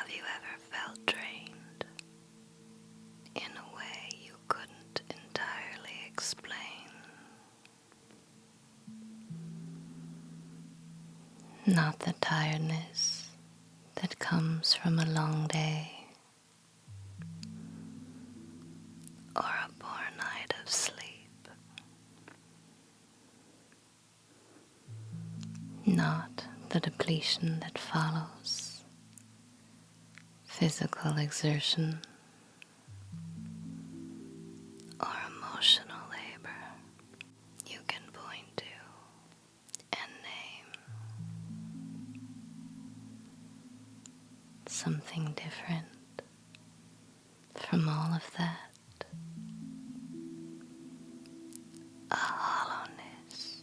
Have you ever felt drained in a way you couldn't entirely explain? Not the tiredness that comes from a long day or a poor night of sleep. Not the depletion that follows physical exertion or emotional labor. You can point to and name something different from all of that. A hollowness,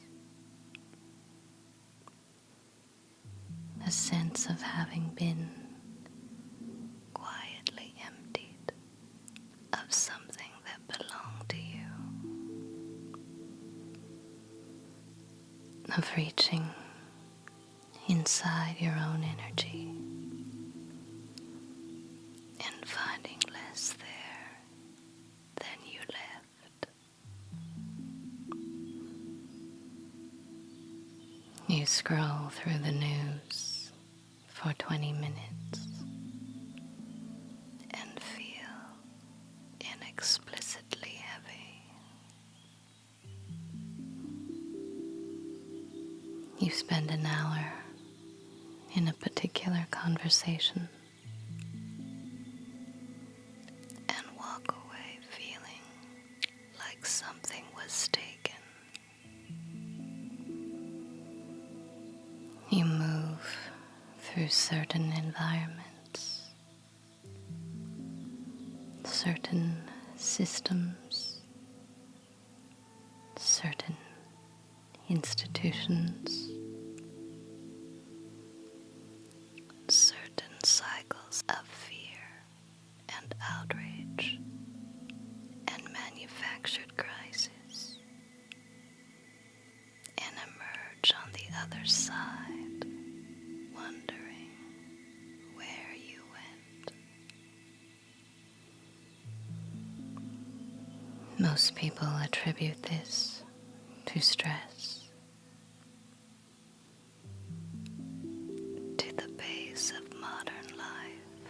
a sense of having been quietly emptied of something that belonged to you, of reaching inside your own energy and finding less there than you left. You scroll through the news for 20 minutes and feel inexplicably heavy. You spend an hour in a particular conversation and walk away feeling like something was taken. You move through certain environments, certain systems, certain institutions, certain cycles of fear and outrage and manufactured crisis, and emerge on the other side, wondering where you went. Most people attribute this to stress, to the base of modern life,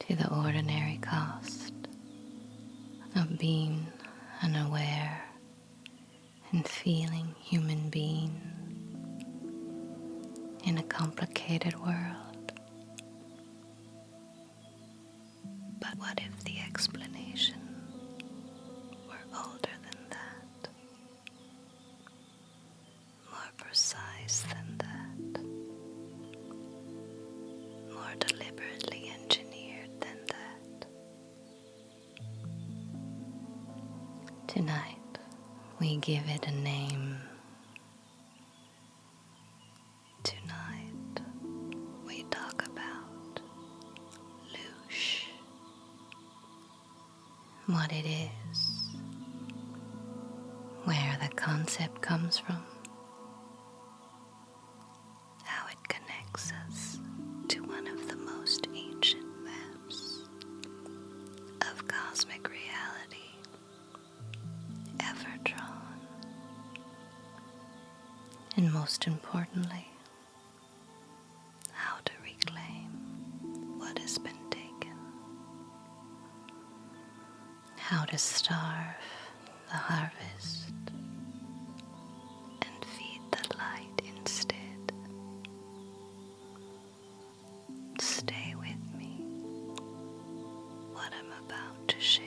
to the ordinary cost of being unaware and feeling human being in a complicated world. But what if the explanation were older than that, more precise than that, more deliberately engineered than that? Tonight, we give it a name. Tonight, we talk about Loosh. What it is, where the concept comes from, how it connects us to one of the most ancient maps of cosmic reality ever drawn, and most importantly, how to reclaim what has been taken, how to starve the harvest and feed the light instead. Stay with me. What I'm about to share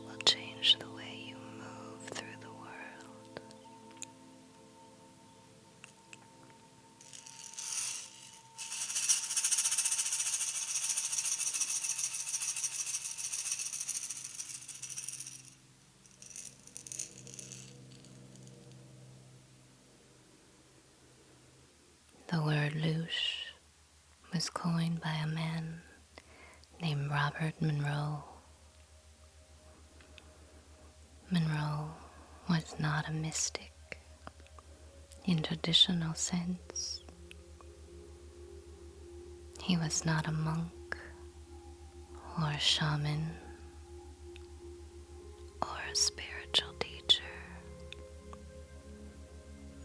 will change the way you move through the world. The word Loosh was coined by a man named Robert Monroe. Monroe was not a mystic in traditional sense. He was not a monk or a shaman or a spiritual teacher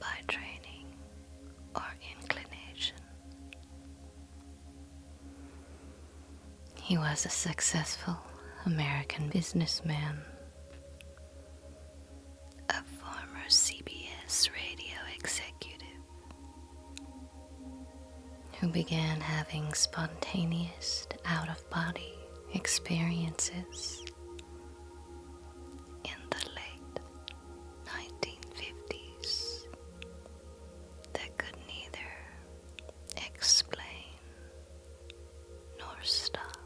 by training or inclination. He was a successful American businessman, a former CBS radio executive who began having spontaneous out-of-body experiences in the late 1950s that could neither explain nor stop.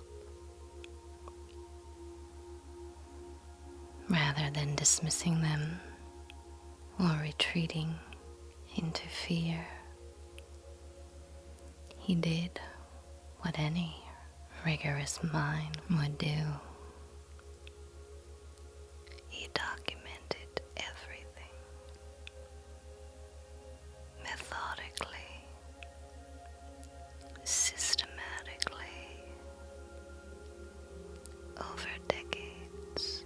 Rather than dismissing them or retreating into fear, he did what any rigorous mind would do. He documented everything methodically, systematically, over decades.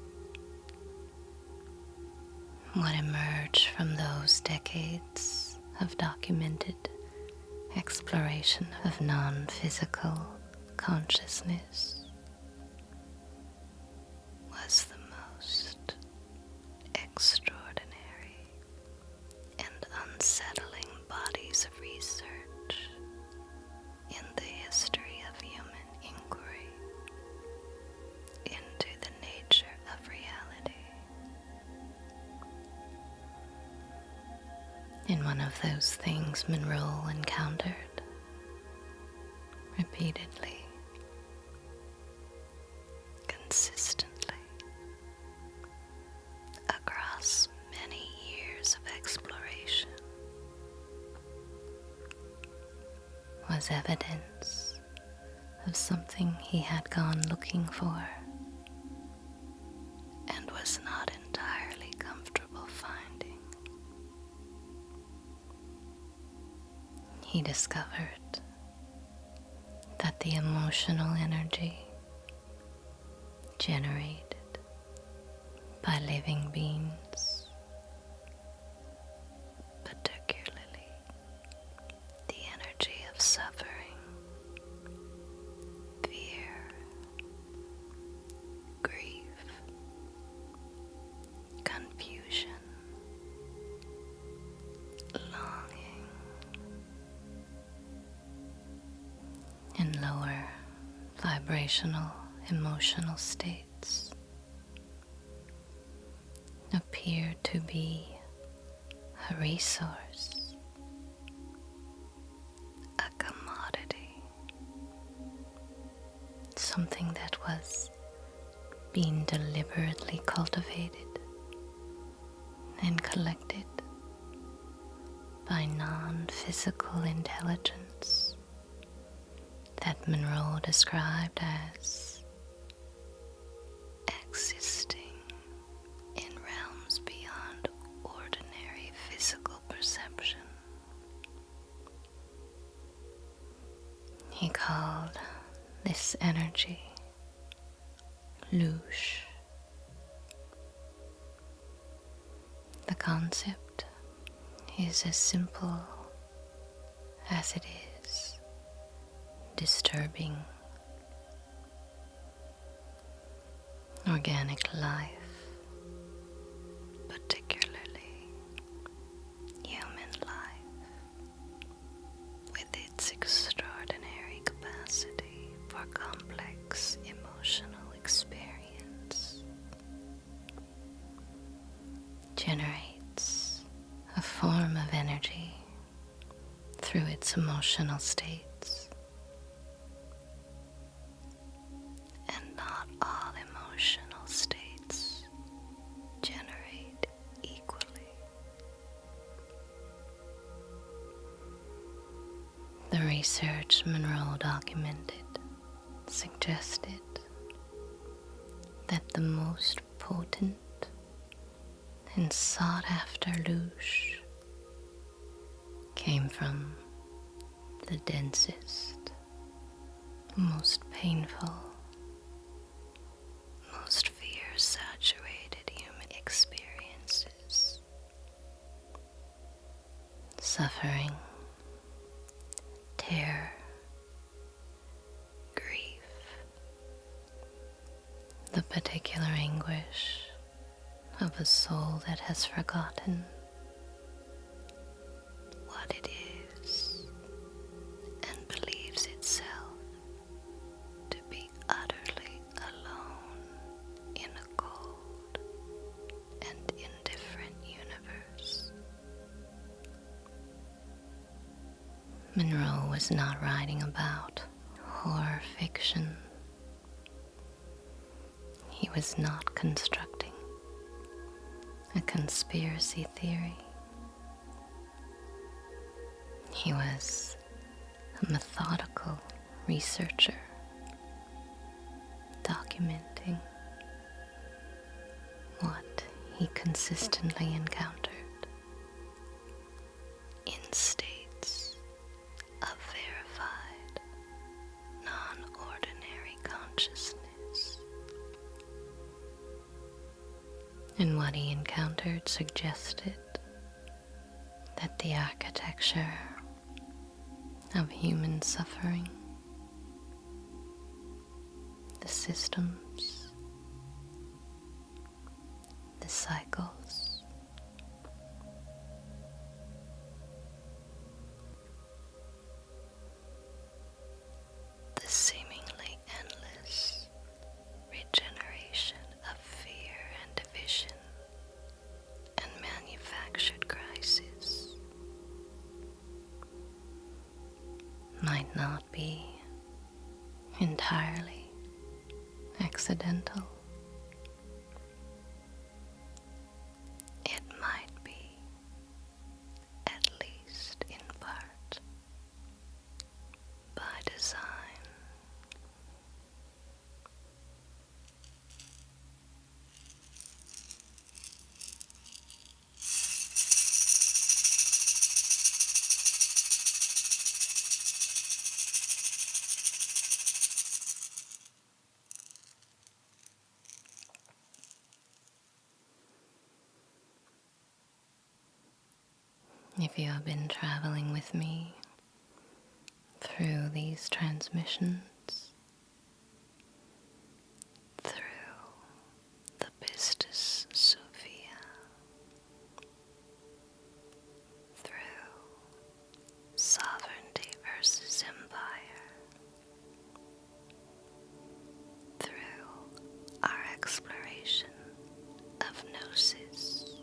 What emerged from those decades of documented exploration of non-physical consciousness was the most extraordinary and unsettling bodies of research in the history of human inquiry into the nature of reality. In one of those things Monroe encountered repeatedly, consistently, across many years of exploration, was evidence of something he had gone looking for and was not entirely comfortable finding. He discovered that the emotional energy generated by living beings, particularly the energy of suffering, fear, grief, confusion, longing, and lower vibrational emotional states appear to be a resource, a commodity, something that was being deliberately cultivated and collected by non-physical intelligence that Monroe described as existing in realms beyond ordinary physical perception. He called this energy Loosh. The concept is as simple as it is disturbing. Organic life, particularly human life, with its extraordinary capacity for complex emotional experience, generates a form of energy through its emotional states. And not all emotional states generate equally. The research Monroe documented suggested that the most potent and sought after Loosh came from the densest most painful, most fear-saturated human experiences. Suffering, terror, grief, the particular anguish of a soul that has forgotten what it is and believes itself to be utterly alone in a cold and indifferent universe. Monroe was not writing about horror fiction. He was not constructing a conspiracy theory. He was a methodical researcher, documenting what he consistently encountered in states of verified, non-ordinary consciousness. And what he encountered suggested that the architecture of human suffering, the systems, the cycles, the seemingly endless regeneration of fear and division and manufactured crisis might not be entirely accidental. It might be, at least in part, by design. If you have been traveling with me through these transmissions, through the Pistis Sophia, through sovereignty versus empire, through our exploration of Gnosis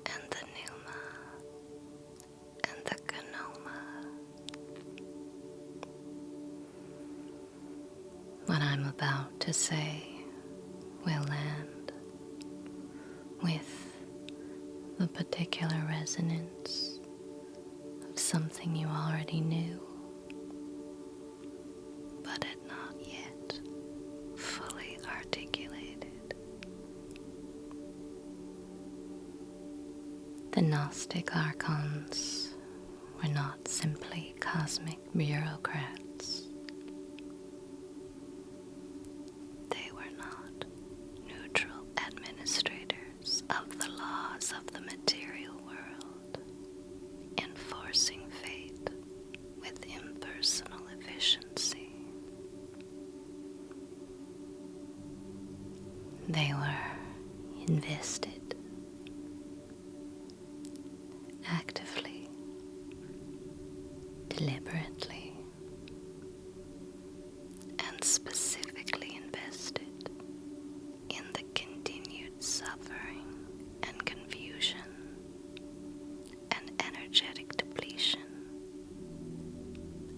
and the Pneuma and the Gnoma, what I'm about to say will land with the particular resonance of something you already knew, but had not yet fully articulated. The Gnostic Archons were not simply cosmic bureaucrats. They were not neutral administrators of the laws of the material world, enforcing fate with impersonal efficiency. They were invested actively, deliberately, and specifically invested in the continued suffering and confusion and energetic depletion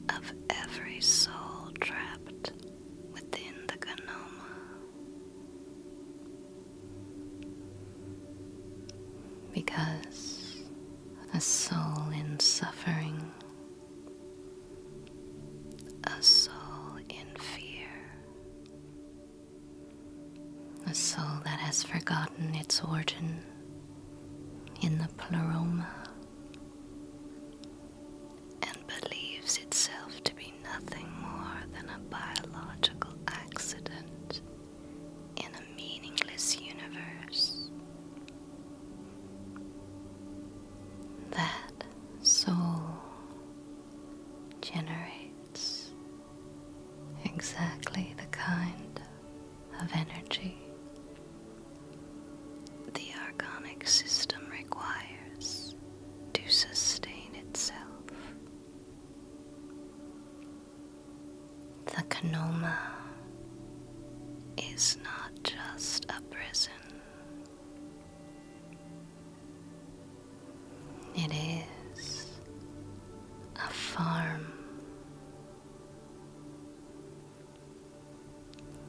of every soul trapped within the Gnoma. Because a soul in suffering, a soul in fear, a soul that has forgotten its origin in the pleroma and believes itself to be nothing more energy the Archonic system requires to sustain itself. The Kanoma is not just a prison. It is a farm.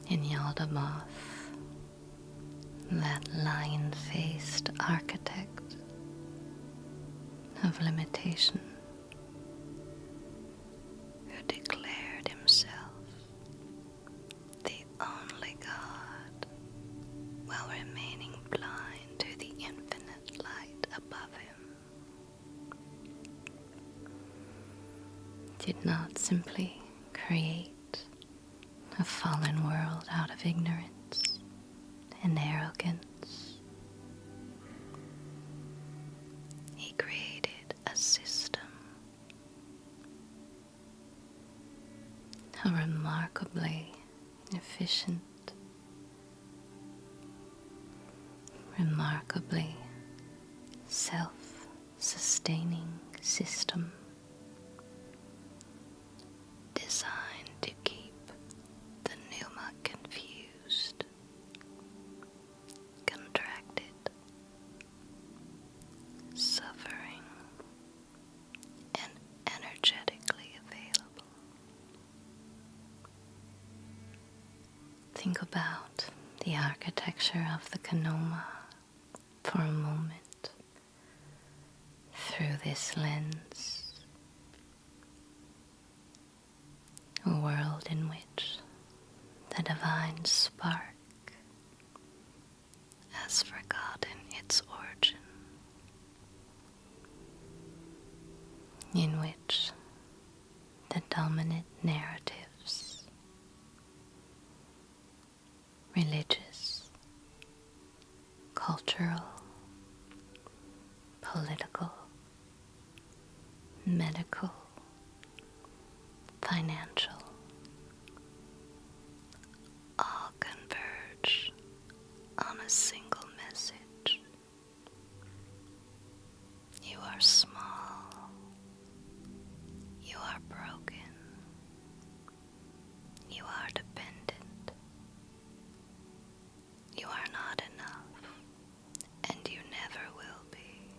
In Yaldabaoth, that lion-faced architect of limitation, who declared himself the only God while remaining blind to the infinite light above him, did not simply create a fallen world out of ignorance and arrogance. He created a system, a remarkably efficient, remarkably self-sustaining system designed to keep the pneuma confused, contracted, suffering, and energetically available. Think about the architecture of the Kanoma for a moment through this lens. A world in which the divine spark has forgotten its origin, in which the dominant narratives, religious, cultural, political, medical, financial, all converge on a single message. You are small. You are broken. You are dependent. You are not enough, and you never will be.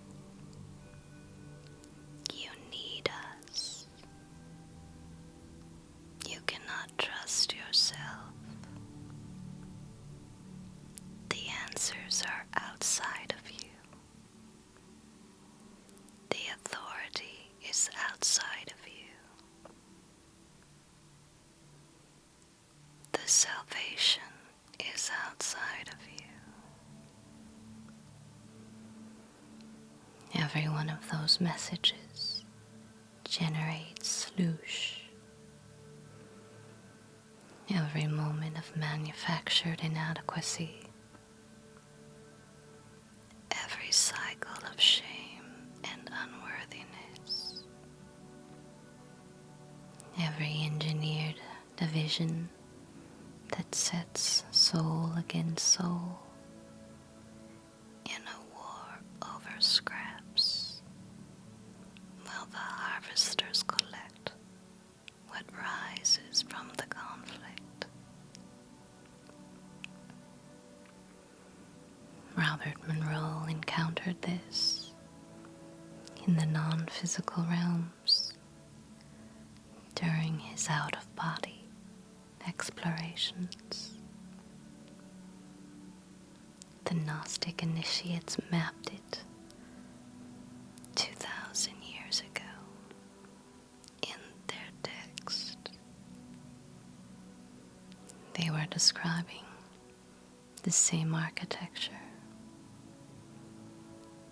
You need us. You cannot trust yourself. The answers are outside of you. The authority is outside of you. The salvation is outside of you. Every one of those messages generates Loosh. Every moment of manufactured inadequacy, every cycle of shame and unworthiness, every engineered division that sets soul against soul in a war over scraps, while the harvesters collect what rises from the conflict. Robert Monroe encountered this in the non-physical realms during his out-of-body explorations. The Gnostic initiates mapped it 2,000 years ago in their text. They were describing the same architecture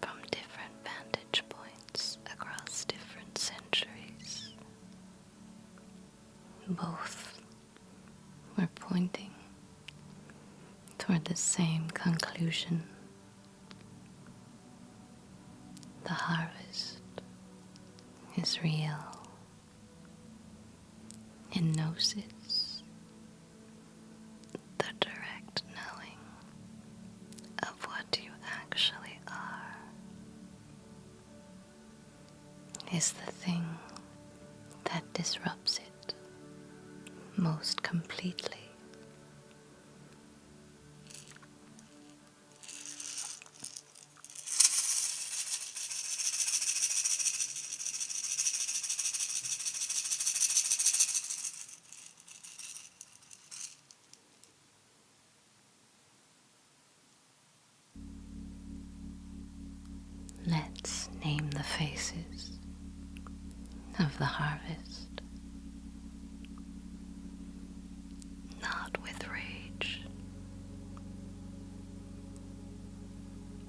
from different vantage points across different centuries. Both were pointing toward the same conclusion. The harvest is real. In Gnosis, the direct knowing is the thing that disrupts it most completely. Let's name the faces of the harvest. Not with rage.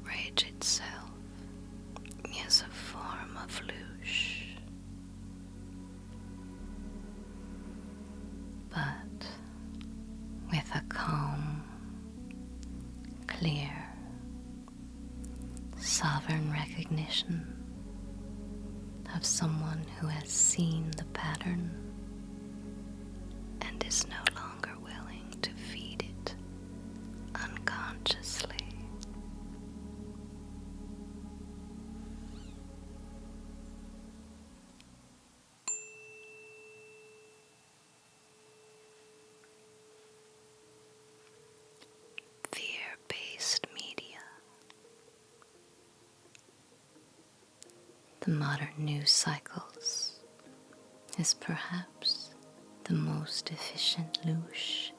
Rage itself is a form of Loosh, but with a calm, clear, sovereign recognition of someone who has seen the pattern and is no longer willing to feed it unconsciously. Fear-based media. The modern news cycles is perhaps the most efficient Loosh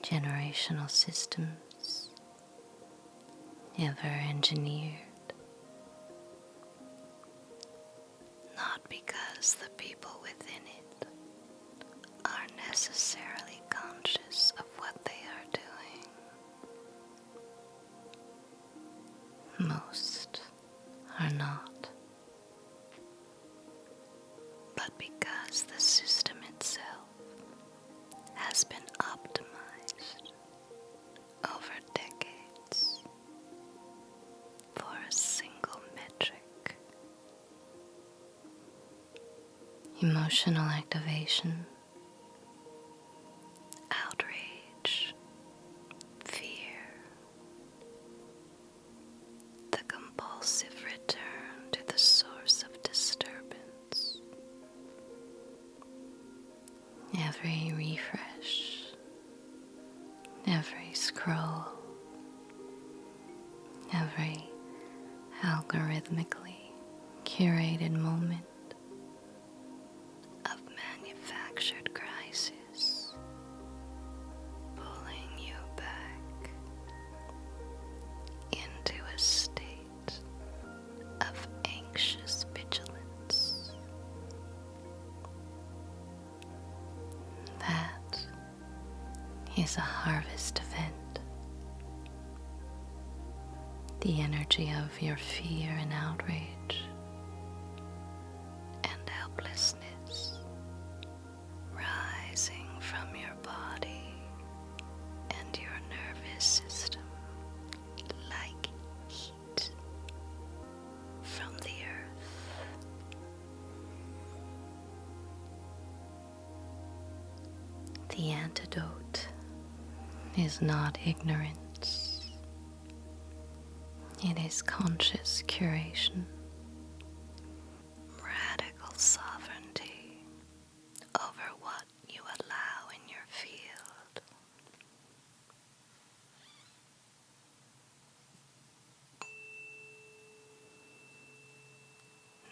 generational systems ever engineered. Not because the people within it are necessarily conscious of what they are doing. Most are not. But because the system itself has been optimized over decades for a single metric: emotional activation, outrage, fear, the compulsive return to the source of disturbance. Every refresh, every scroll, every algorithmically curated moment of manufactured crisis, pulling you back into a state of anxious vigilance. That is a harvest event. The energy of your fear and outrage and helplessness rising from your body and your nervous system like heat from the earth. The antidote is not ignorance. It is conscious curation, radical sovereignty over what you allow in your field.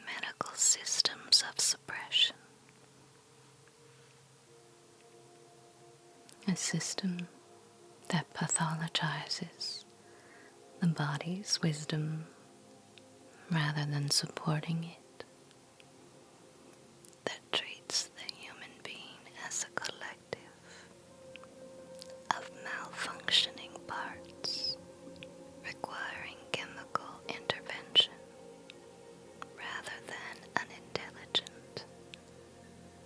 Medical systems of suppression. A system that pathologizes the body's wisdom rather than supporting it, that treats the human being as a collective of malfunctioning parts requiring chemical intervention rather than an intelligent,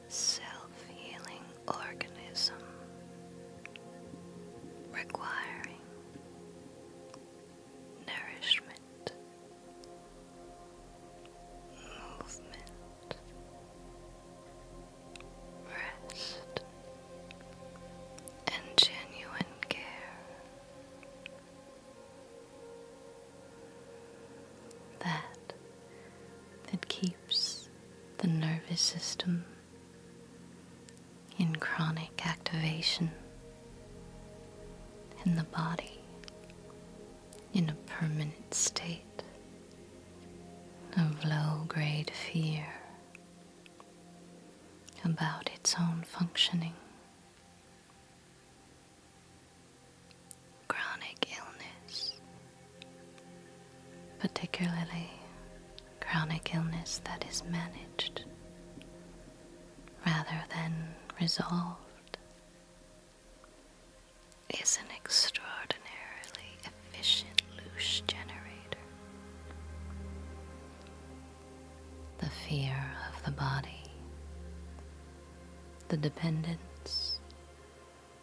self-healing organism requiring nourishment, movement, rest, and genuine care. That keeps the nervous system in chronic activation, and the body in a permanent state of low-grade fear about its own functioning. Chronic illness, particularly chronic illness that is managed rather than resolved, is an extraordinarily efficient Loosh generator. The fear of the body, the dependence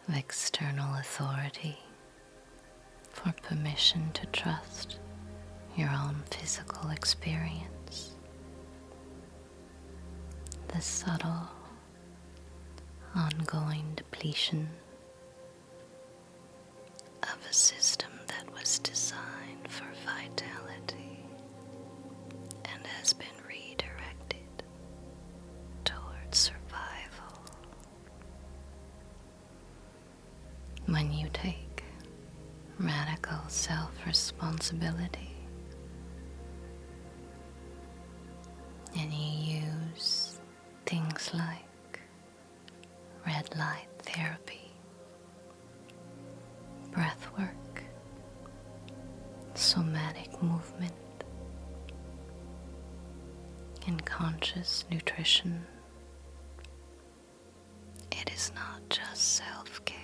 of external authority for permission to trust your own physical experience, the subtle, ongoing depletion of a system that was designed for vitality and has been redirected towards survival. When you take radical self-responsibility and you use things like red light therapy, breath work, somatic movement, and conscious nutrition, it is not just self-care.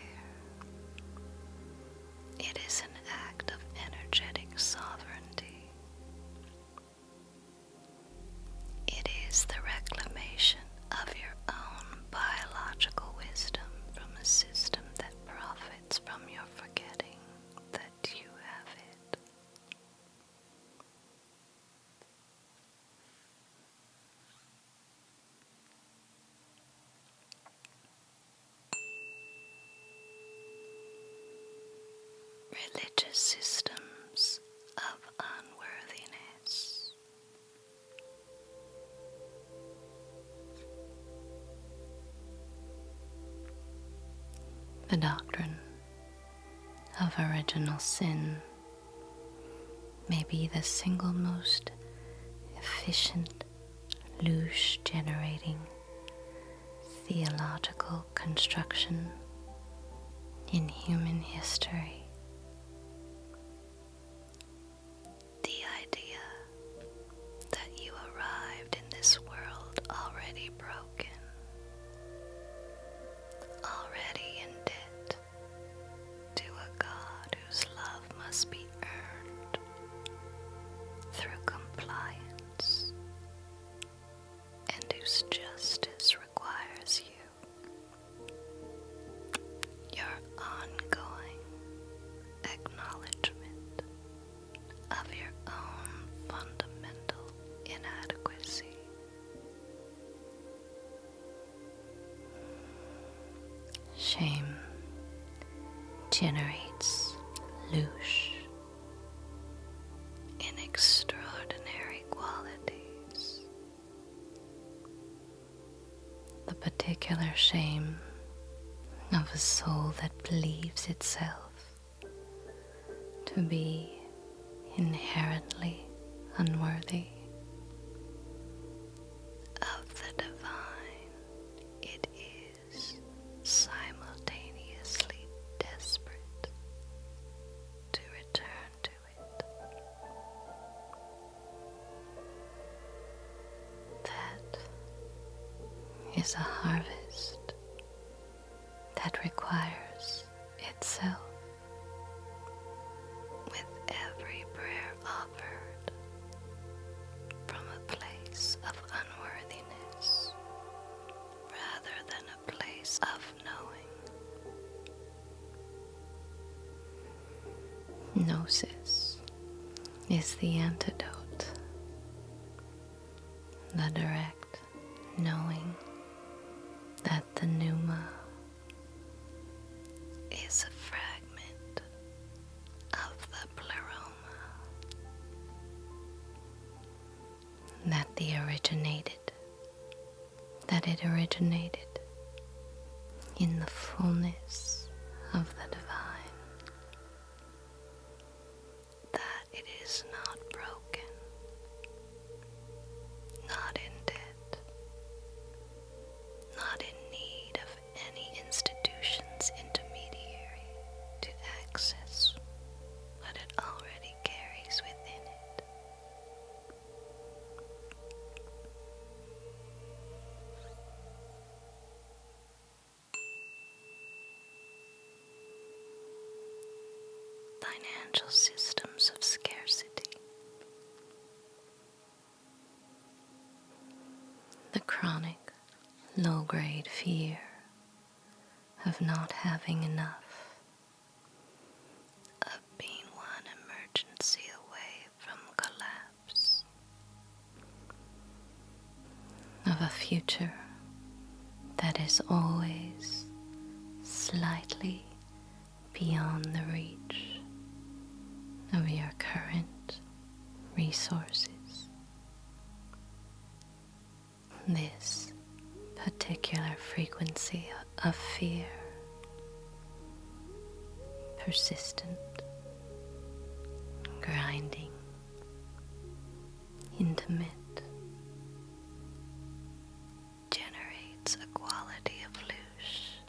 It is an act of energetic sovereignty. It is the reclamation of your own biological wisdom from a system that profits from your forgetting that you have it. Religious systems of unworthiness. The doctrine of original sin may be the single most efficient Loosh generating theological construction in human history. The idea that you arrived in this world already broken, already in debt to a God whose love must be earned through compliance and whose justice requires you. Your ongoing acknowledgement of your own fundamental inadequacy. Shame generates Loosh in extraordinary qualities. The particular shame of a soul that believes itself to be inherently unworthy of the divine. It is simultaneously desperate to return to it. That is a harvest that requires itself with every prayer offered from a place of unworthiness rather than a place of knowing. Gnosis is the antidote, the direct knowing that the pneuma is a fragment of the pleroma, that the originated that it originated in the fullness of the divine, that it is not broken, not in debt, not in need of any institution's intermediary to access what it already carries within it. Financial systems of scarcity. The chronic, low-grade fear of not having enough, of being one emergency away from collapse, of a future that is always slightly beyond the reach of your current resources. This particular frequency of fear, persistent, grinding, intimate, generates a quality of Loosh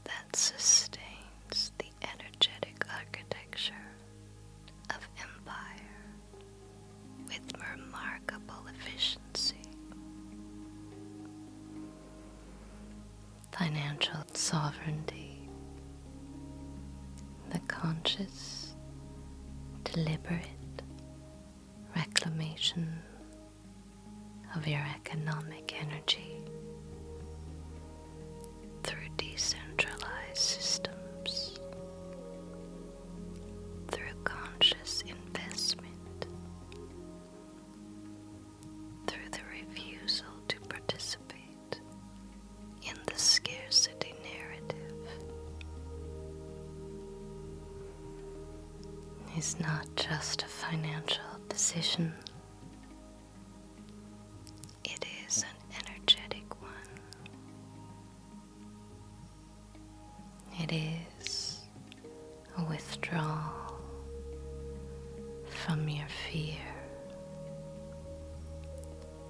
that sustains the energetic architecture of empire with remarkable efficiency. Financial sovereignty, the conscious, deliberate reclamation of your economic energy through decentralized systems, through conscious investment, through the refusal to participate in the scarcity narrative, is not just a financial decision. It is an energetic one. It is a withdrawal from your fear,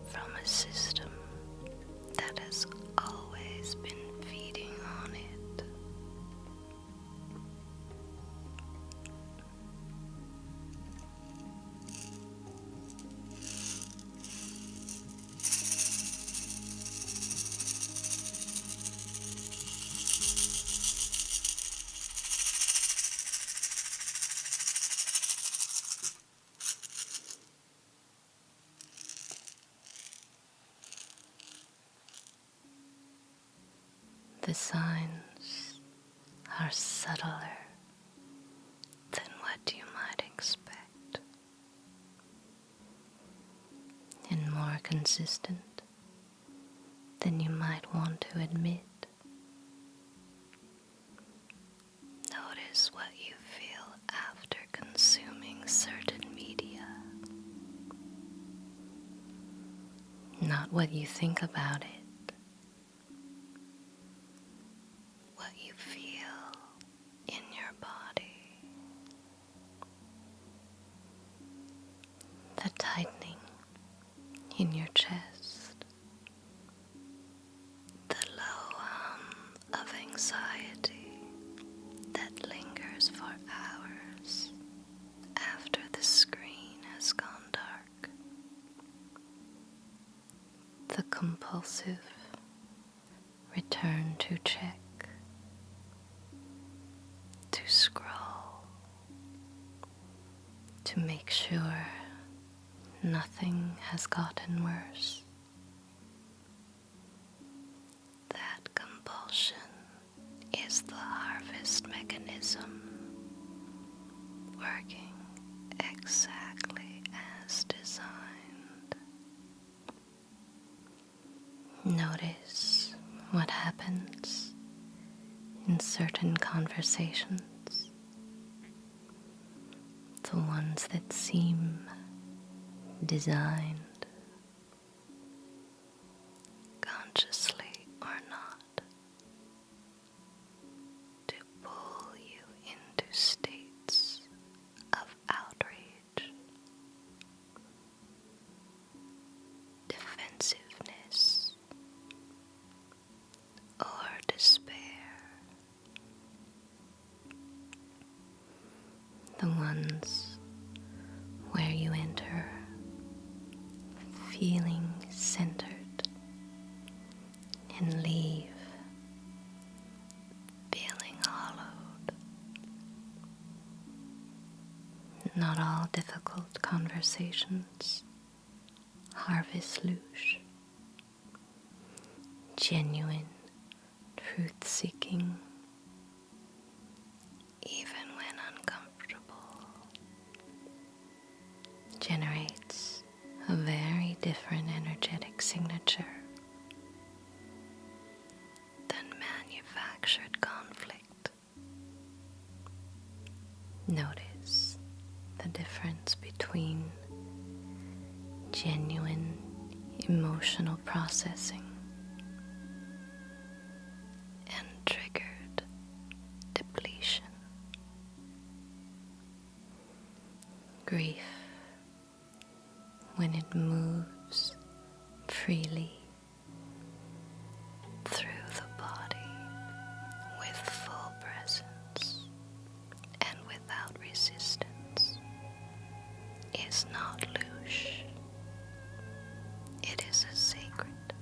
from a system that has always been feeding on it. The signs are subtler than what you might expect, and more consistent than you might want to admit. Notice what you feel after consuming certain media, not what you think about it. What you feel in your body, the tightening in your chest, the low hum of anxiety that lingers for hours after the screen has gone dark, the compulsive return to check, to scroll, to make sure nothing has gotten worse. That compulsion is the harvest mechanism working exactly as designed. Notice what happens in certain conversations, the ones that seem designed, consciously the ones where you enter feeling centered and leave feeling hollowed. Not all difficult conversations harvest Loosh. Genuine truth-seeking, even when uncomfortable, generates a very different energetic signature than manufactured conflict. Notice the difference between genuine emotional processing and triggered depletion. Grief, when it moves freely through the body with full presence and without resistance, is not Loosh. It is a sacred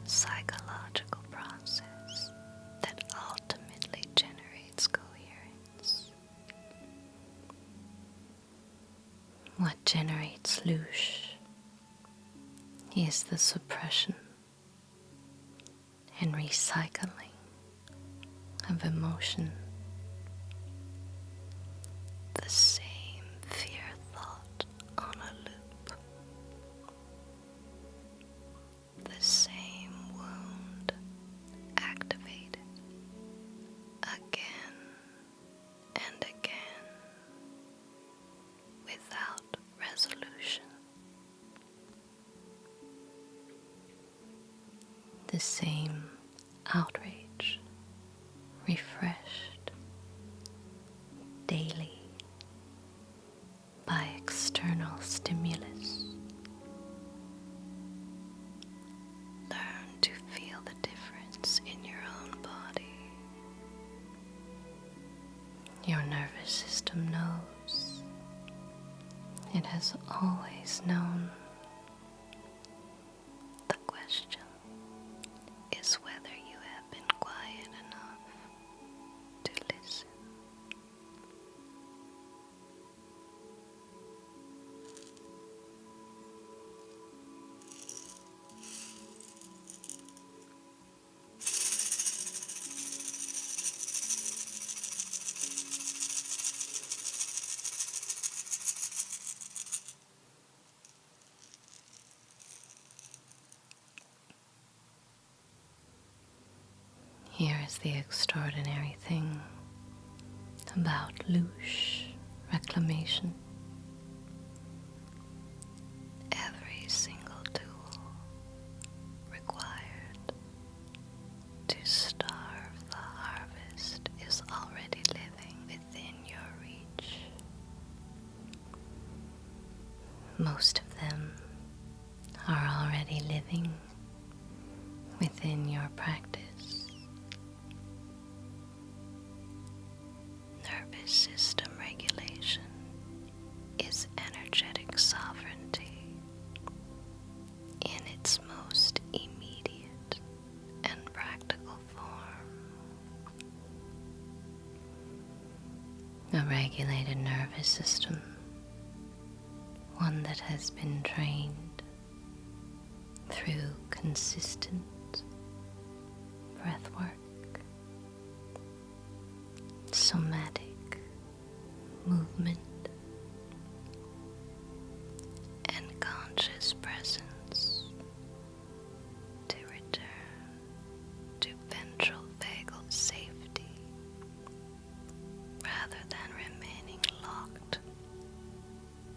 psychological process that ultimately generates coherence. What generates Loosh is the suppression and recycling of emotion. The same fear thought on a loop. The same wound activated again and again without resolution. The same outrage refreshed daily by external stimulus. Learn to feel the difference in your own body. Your nervous system knows. It has always known. The question is whether you have been quiet enough to listen. Here is the extraordinary thing about Loosh reclamation. Every single tool required to starve the harvest is already living within your reach. Most of them are already living within your practice. Nervous system regulation is energetic sovereignty in its most immediate and practical form. A regulated nervous system, one that has been trained through consistent breath work, somatic movement, and conscious presence to return to ventral vagal safety rather than remaining locked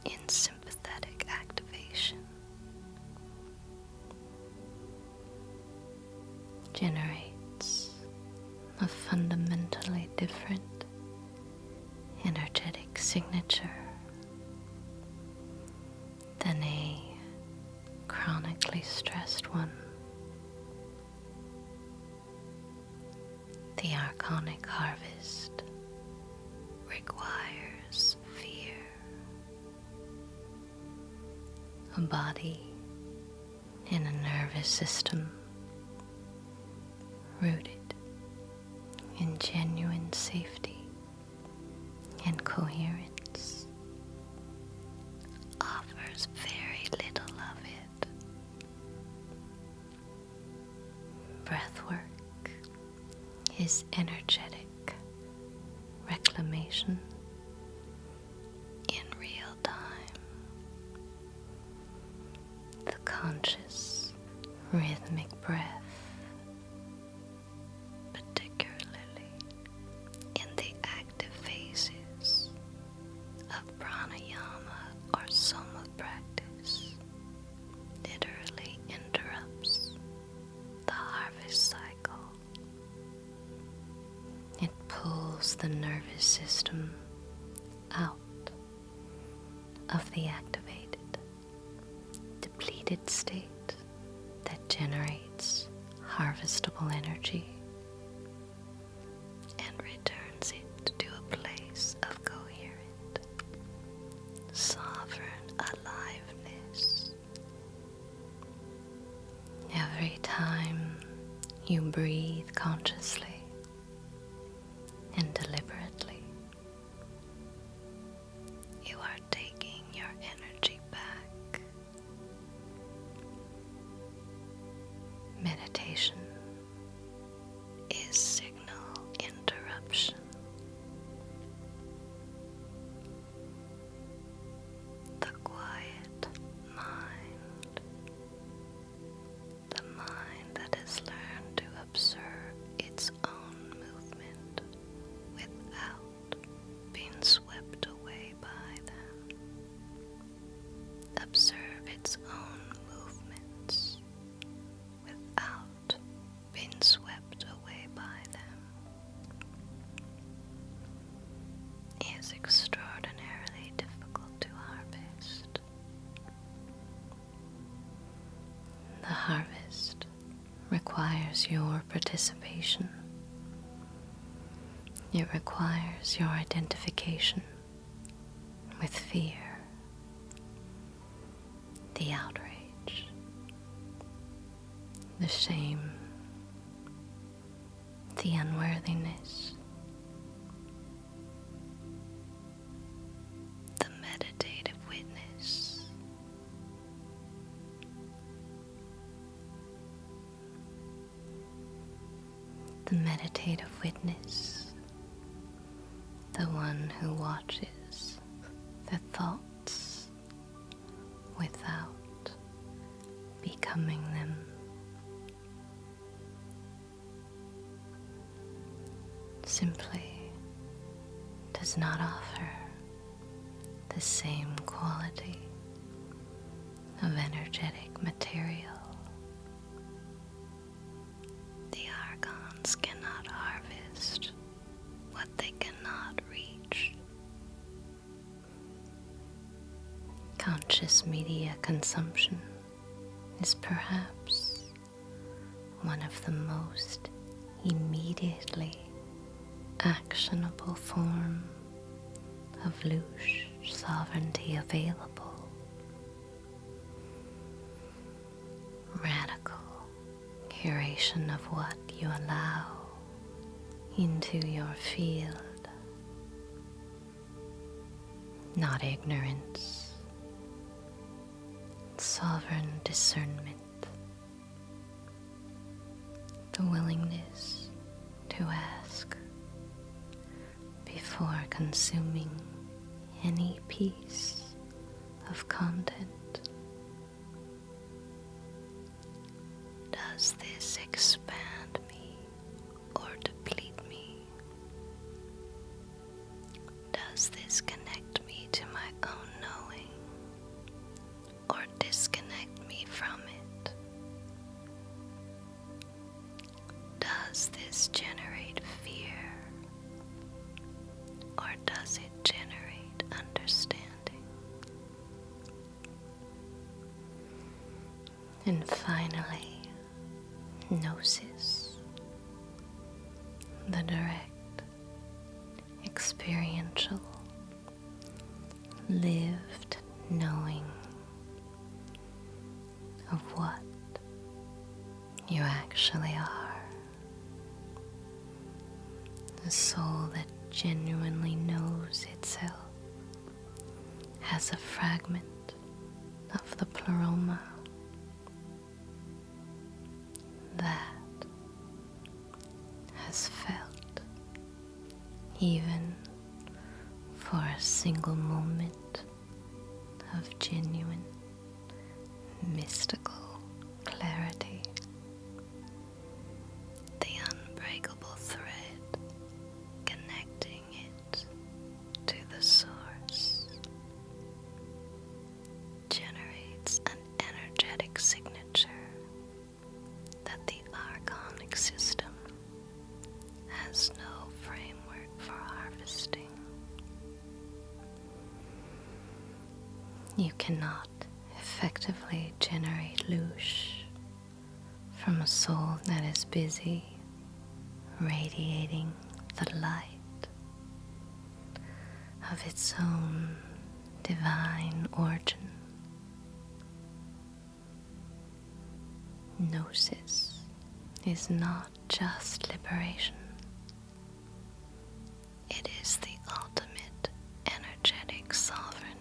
in sympathetic activation, generates a fundamentally different energetic signature than a chronically stressed one. The archonic harvest requires a body and a nervous system rooted in genuine safety and coherence offers very little of it. Breathwork is energetic reclamation in real time. The conscious, rhythmic breath, particularly in the active phases of pranayama or soma practice, literally interrupts the harvest cycle. It pulls the nervous system out of the activated, depleted state that generates harvestable energy and returns it to a place of coherent, sovereign aliveness. Every time you breathe consciously and deliberately, you are taking your energy back. Meditation is signal interruption. The quiet mind, the mind that has learned to observe its own movement without being swept away by them. Observe its own movements without being swept away by them is extraordinarily difficult to harvest. The harvest requires your participation. It requires your identification with fear, the outrage, the shame, the unworthiness, the meditative witness, the meditative witness, the one who watches the thoughts without becoming them. Simply does not offer the same quality of energetic material. The Archons cannot harvest what they cannot reach. Conscious media consumption is perhaps one of the most immediately actionable form of Loosh sovereignty available. Radical curation of what you allow into your field. Not ignorance, sovereign discernment, the willingness to ask before consuming any piece of content. Does this expand me or deplete me? Does this connect me to my own knowing or disconnect me from it? Does this generate fear or does it generate understanding? And finally, gnosis, the direct, experiential, lived knowing you actually are. A soul that genuinely knows itself as a fragment of the pleroma that has felt, even for a single moment, of genuine mystical clarity, the unbreakable thread connecting it to the source generates an energetic signature that the Archonic system has no framework for harvesting. You cannot effectively generate Loosh from a soul that is busy radiating the light of its own divine origin. Gnosis is not just liberation. It is the ultimate energetic sovereignty.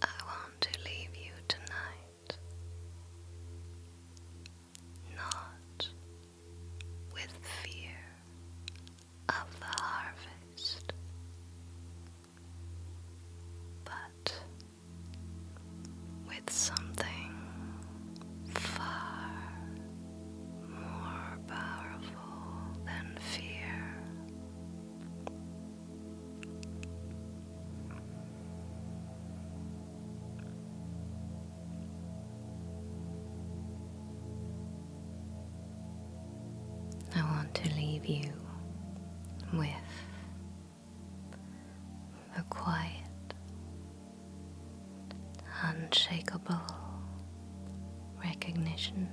I want to leave you tonight, not with fear of the harvest, but with something far more powerful than fear. I want to leave you with the quiet, unshakable recognition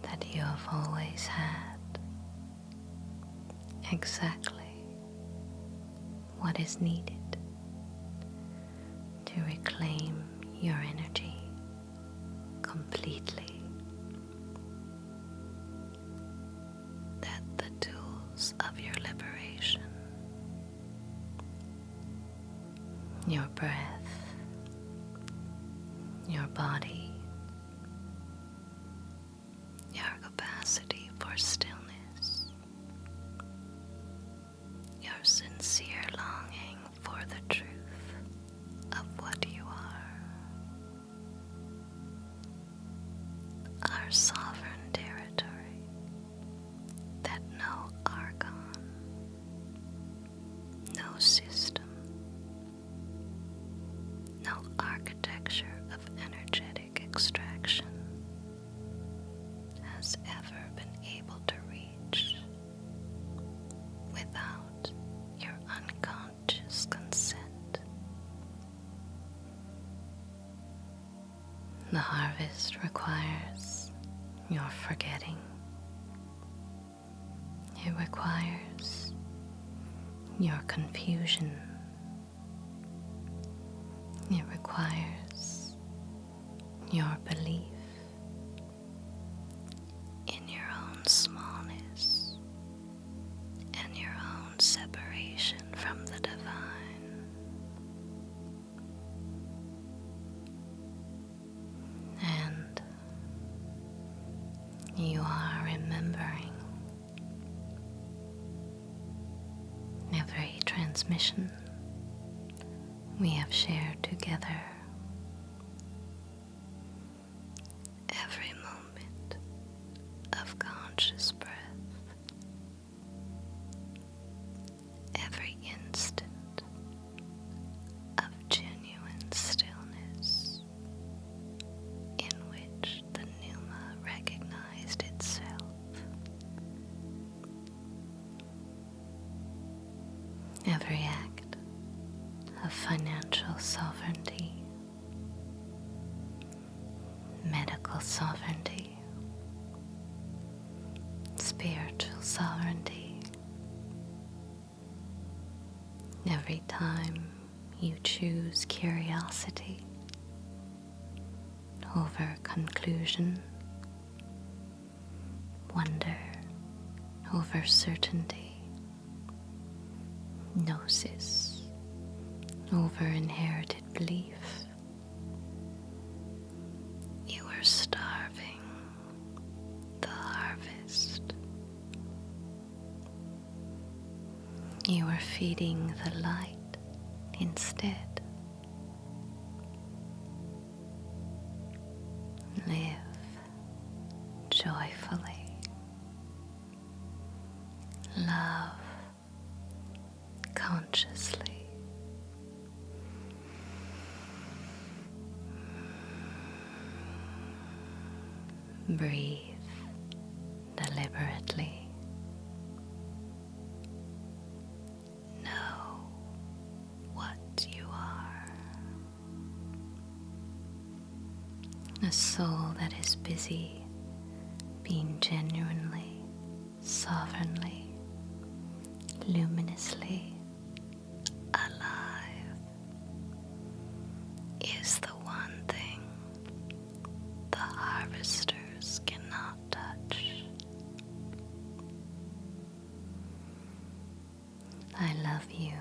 that you have always had exactly what is needed to reclaim your energy completely. That the tools of your liberation, your breath, your body, your capacity for stillness, your sincere longing for the truth of what you are sovereign territory that no Archon, no system, no architecture of energetic extraction has ever been able to reach without your unconscious consent. The harvest requires your forgetting. It requires your confusion. It requires your belief in your own smallness and your own separation from the divine. And you are remembering every transmission we have shared together, every moment of conscious breath, every instant of genuine stillness in which the pneuma recognized itself. financial sovereignty, medical sovereignty, spiritual sovereignty. Every time you choose curiosity over conclusion, wonder over certainty, gnosis over inherited belief, you are starving the harvest. You are feeding the light instead. Live joyfully. Love consciously. Breathe deliberately. Know what you are. A soul that is busy being genuinely, sovereignly, luminously alive is the one thing the harvesters cannot touch. I love you.